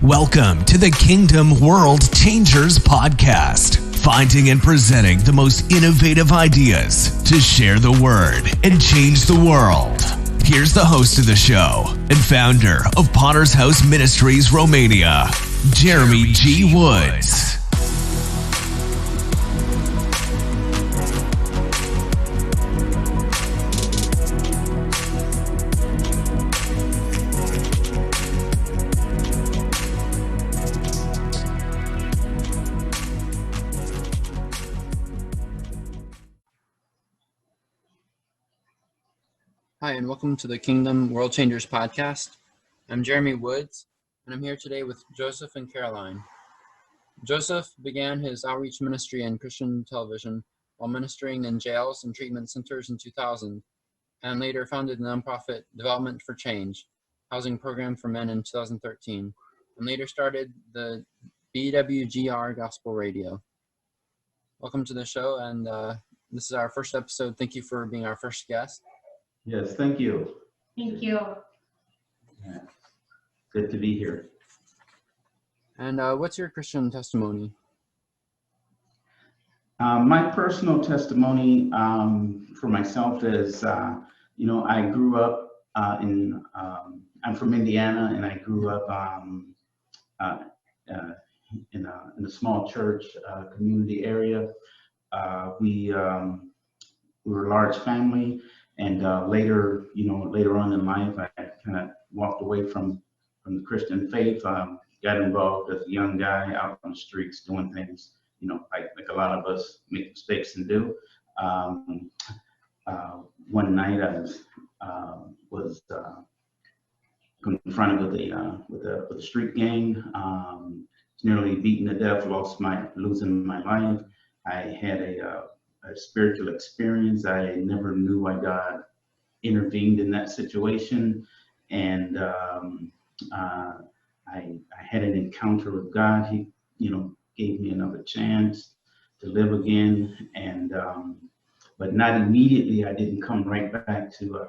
Welcome to the Kingdom Worldchangers podcast, finding and presenting the most innovative ideas to share the word and change the world. Here's the host of the show and founder of Potter's House Ministries Romania, Jeremy G. Woods. Hi, and welcome to the Kingdom Worldchangers podcast. I'm Jeremy Woods, and I'm here today with Joseph and Caroline. Joseph began his outreach ministry in Christian television while ministering in jails and treatment centers in 2000, and later founded the nonprofit Development for Change, housing program for men in 2013, and later started the BWGR Gospel Radio. Welcome to the show, and this is our first episode. Thank you for being our first guest. Yes, thank you. Thank you. Yeah. Good to be here. And what's your Christian testimony? My personal testimony for myself is, I grew up I'm from Indiana, and I grew up in a small church community area. We were a large family. And later on in life, I kind of walked away from the Christian faith. Got involved as a young guy out on the streets doing things, like a lot of us make mistakes and do. One night I was confronted with a street gang. Nearly beaten to death, losing my life. I had a spiritual experience. I never knew why God intervened in that situation, and I had an encounter with God. He, gave me another chance to live again, and but not immediately. I didn't come right back to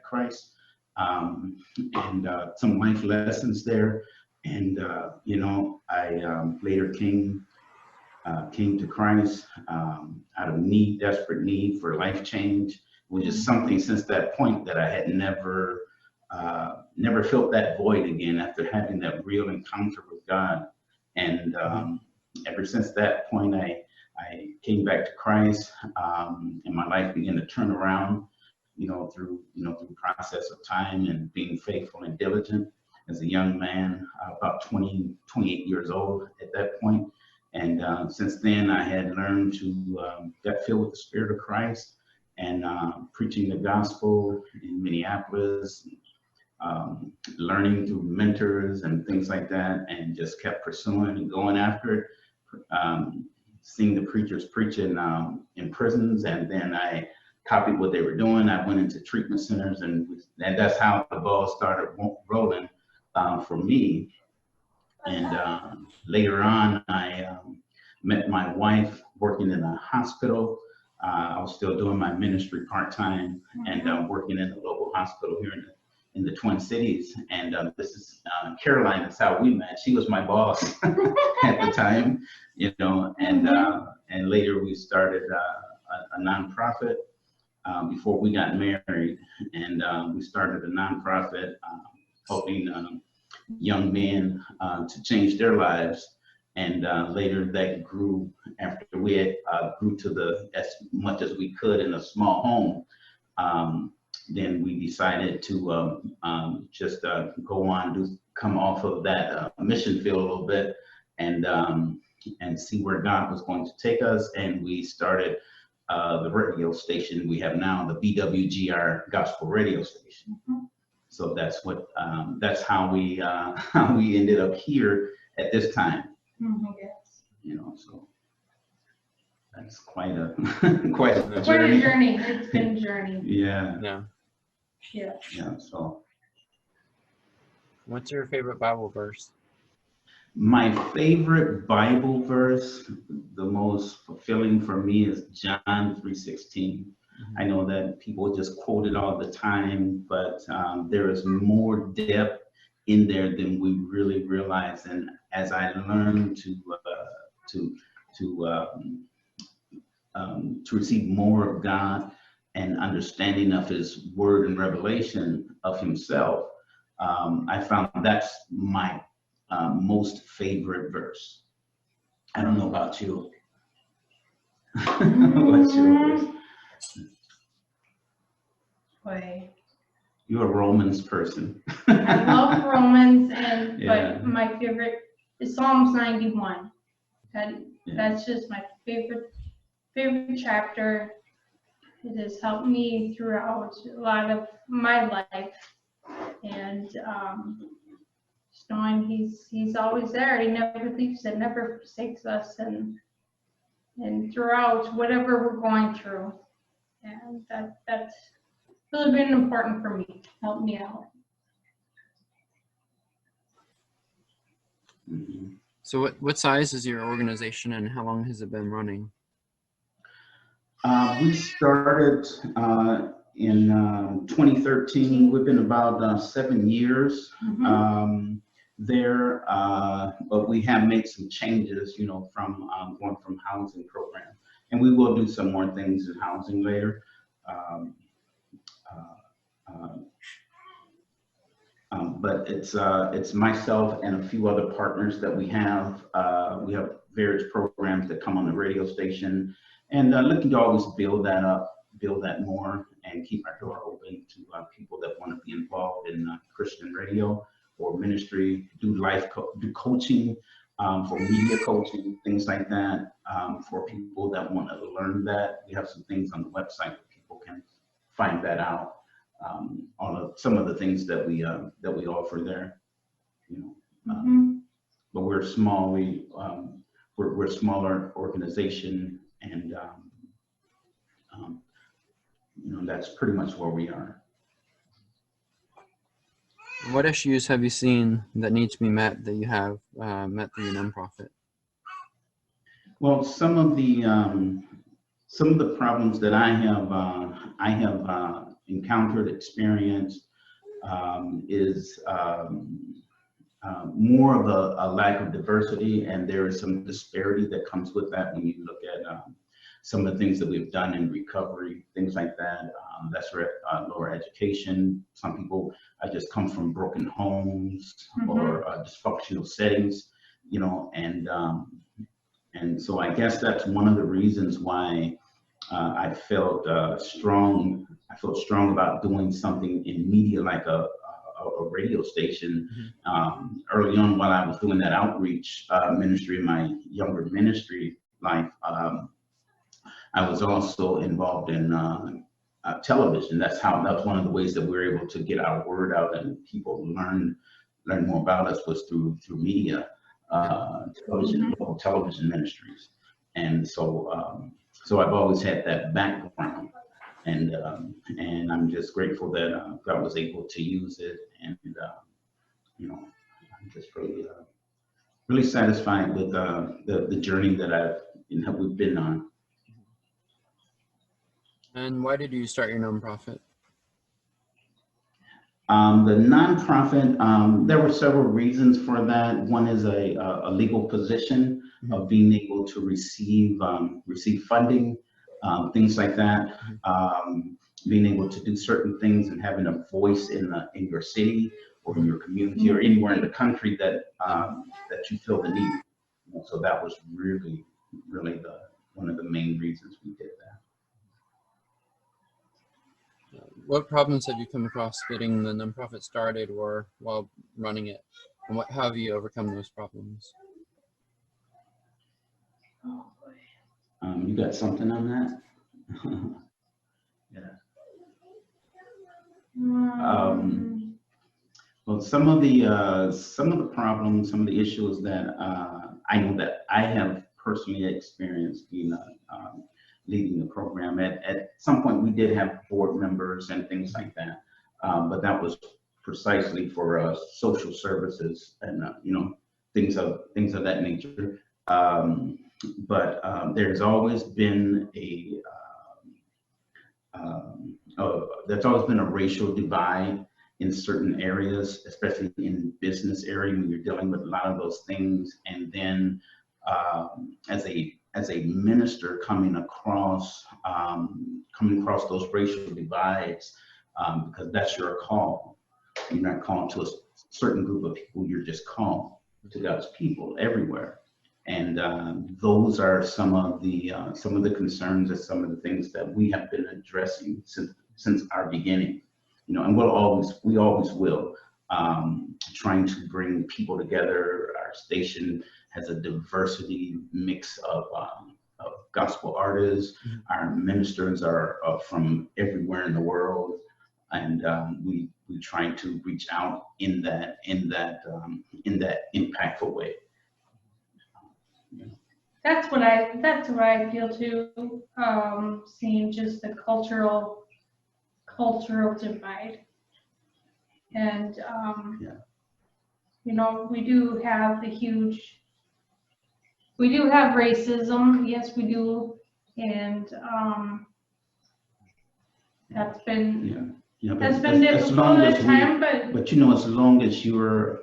Christ, and some life lessons there, and I later came to Christ out of desperate need for life change, which is something since that point that I had never felt that void again after having that real encounter with God. And ever since that point, I came back to Christ, and my life began to turn around, through the process of time and being faithful and diligent as a young man, about 28 years old at that point. And since then, I had learned to get filled with the Spirit of Christ and preaching the gospel in Minneapolis, learning through mentors and things like that, and just kept pursuing and going after it, seeing the preachers preaching in prisons, and then I copied what they were doing. I went into treatment centers, and that's how the ball started rolling for me. And later on, I met my wife working in a hospital. I was still doing my ministry part-time, and working in a local hospital here in the Twin Cities. And this is Caroline. That's how we met. She was my boss at the time, and later we started a nonprofit before we got married. And we started a nonprofit helping young men to change their lives, and later that grew after we had grew to as much as we could in a small home. Then we decided to just go on, come off of that mission field a little bit, and see where God was going to take us. And we started the radio station we have now, the BWGR Gospel Radio Station. So that's how we ended up here at this time. Yes. So that's quite a journey. It's been a journey. Yeah. So What's your favorite Bible verse? my favorite Bible verse, the most fulfilling for me, is John 3:16. I know that people just quote it all the time, but there is more depth in there than we really realize. And as I learned to receive more of God and understanding of His Word and revelation of Himself, I found that's my most favorite verse. I don't know about you. What's yours? Boy, You're a Romans person. I love Romans, and Yeah. but my favorite is Psalms 91. Yeah. That's just my favorite chapter. It has helped me throughout a lot of my life, and just knowing he's always there. He never leaves and never forsakes us, and throughout whatever we're going through, and that's really been important for me. Helped me out. Mhm. So what size is your organization and how long has it been running? We started in 2013. We've been about 7 years there, but we have made some changes, from going from housing program, and we will do some more things in housing later. But it's myself and a few other partners that we have. We have various programs that come on the radio station, and looking to always build that up, build that more, and keep our door open to people that want to be involved in Christian radio or ministry, do coaching, for media coaching, things like that. For people that want to learn that, we have some things on the website where people can find that out. Some of the things that we offer there, but we're small. We're a smaller organization, and that's pretty much where we are. What issues have you seen that need to be met that you have met through your nonprofit? Well, some of the problems that I have encountered, experienced, is more of a lack of diversity, and there is some disparity that comes with that when you look at some of the things that we've done in recovery, things like that. That's where lower education. Some people just come from broken homes or dysfunctional settings, and so I guess that's one of the reasons why I felt strong. I felt strong about doing something in media, like a radio station. Early on, while I was doing that outreach ministry in my younger ministry life, I was also involved in television. That's one of the ways that we were able to get our word out and people learn more about us, was through media, local television ministries. And so I've always had that background, and I'm just grateful that God was able to use it, and I'm just really satisfied with the journey that we've been on. And why did you start your nonprofit? The nonprofit, there were several reasons for that. One is a legal position of being able to receive funding, things like that. Being able to do certain things and having a voice in your city or in your community or anywhere in the country that you feel the need. So that was really one of the main reasons we did that. What problems have you come across getting the nonprofit started or while running it? And how have you overcome those problems? You got something on that? Yeah. Well, some of the problems, some of the issues that I know that I have personally experienced being leading the program. At some point, we did have board members and things like that, but that was precisely for social services and things of that nature. But there's always been a racial divide in certain areas, especially in business area when you're dealing with a lot of those things. And then as a minister coming across those racial divides, because that's your call. You're not called to a certain group of people, you're just called to God's people everywhere. And those are some of the concerns and some of the things that we have been addressing since our beginning. And we always will, trying to bring people together. Our station has a diversity mix of gospel artists. Our ministers are from everywhere in the world, and we try to reach out in that impactful way. That's what I feel too. Seeing just the cultural divide, and we do have racism. Yes, we do, and that's been difficult at times. But as long as you're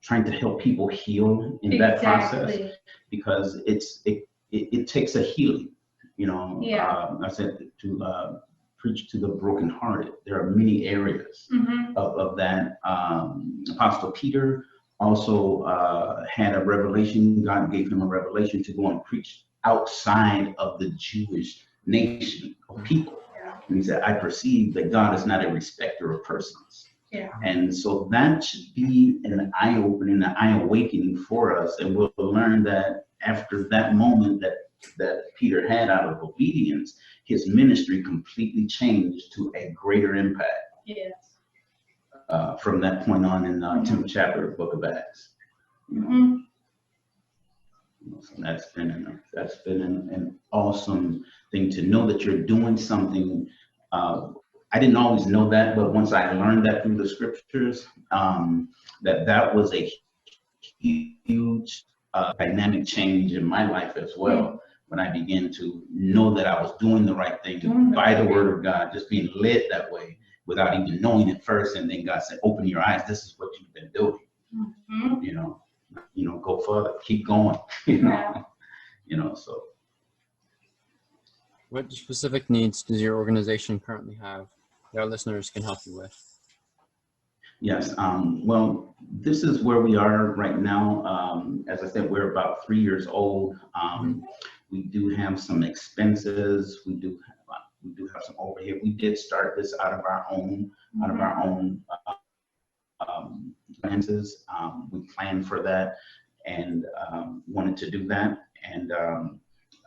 trying to help people heal in that process, because it takes a healing. I said to preach to the brokenhearted. There are many areas of that. Apostle Peter also had a revelation. God gave him a revelation to go and preach outside of the Jewish nation of people. And he said, I perceive that God is not a respecter of persons. Yeah. And so that should be an eye-opening, an eye-awakening for us. And we'll learn that after that moment that Peter had out of obedience, his ministry completely changed to a greater impact. Yes. From that point on in the 10th chapter of the book of Acts. So that's been an awesome thing to know that you're doing something. I didn't always know that, but once I learned that through the scriptures, that was a huge dynamic change in my life as well. When I began to know that I was doing the right thing by the word of God, just being led that way without even knowing it first. And then God said, open your eyes. This is what you've been doing. Go further, keep going, so. What specific needs does your organization currently have that our listeners can help you with? Yes, well, this is where we are right now. As I said, we're about 3 years old. We do have some expenses. We do have some overhead. We did start this out of our own expenses. We planned for that and wanted to do that. And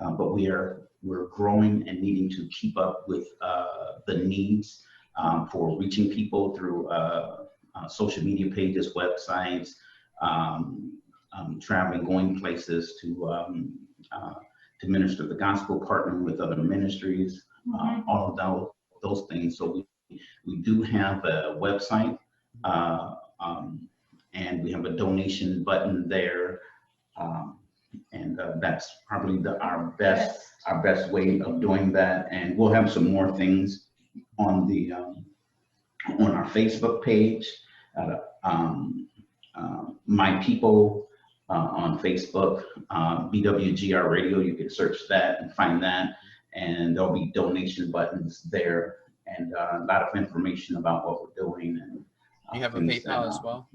but we're growing and needing to keep up with the needs for reaching people through social media pages, websites, traveling, going places to minister the gospel, partnering with other ministries, all of those things. So we do have a website, and we have a donation button there, and that's probably our best way of doing that. And we'll have some more things on the on our Facebook page, My People on Facebook, BWGR Radio. You can search that and find that, and there'll be donation buttons there, and a lot of information about what we're doing. And you have a PayPal as well?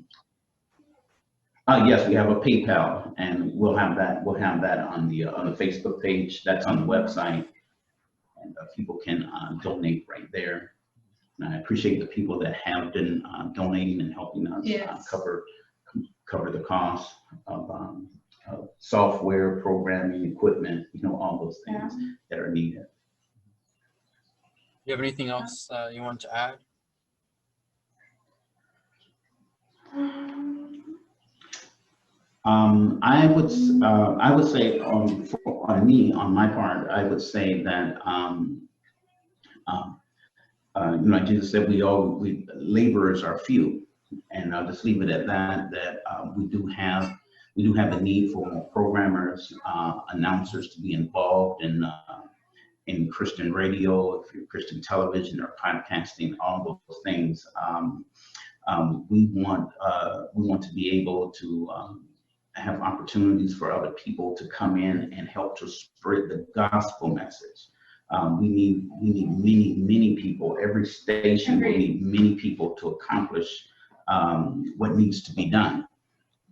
Yes, we have a PayPal, and we'll have that on the Facebook page. That's on the website, and people can donate right there. And I appreciate the people that have been donating and helping us cover the cost of software, programming, equipment, all those things that are needed. Do you have anything else you want to add? I would say on my part, I would say that Jesus said we laborers are few, and I'll just leave it at that. That we do have a need for more programmers, announcers to be involved in in Christian radio, if you're Christian television or podcasting, all those things. We want to be able to have opportunities for other people to come in and help to spread the gospel message. We need many people. Every station will need many people to accomplish what needs to be done.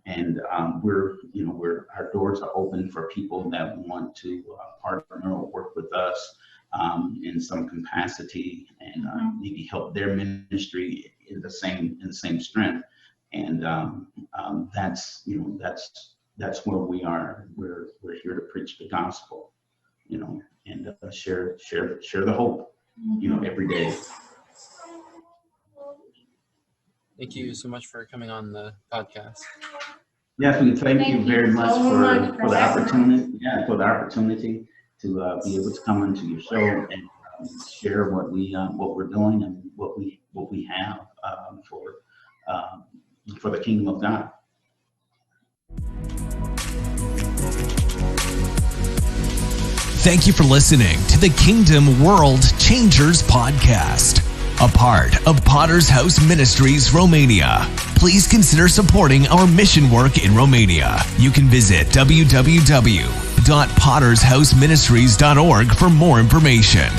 And our doors are open for people that want to partner or work with us in some capacity, and maybe help their ministry in the same strength. And that's where we are. We're here to preach the gospel, and share the hope, every day. Thank you so much for coming on the podcast. Yes, we thank you very much so for the opportunity. Yeah, for the opportunity to be able to come into your show and share what we're doing and what we have for the kingdom of God. Thank you for listening to the Kingdom Worldchangers podcast, a part of Potter's House Ministries Romania. Please consider supporting our mission work in Romania. You can visit www.pottershouseministries.org for more information.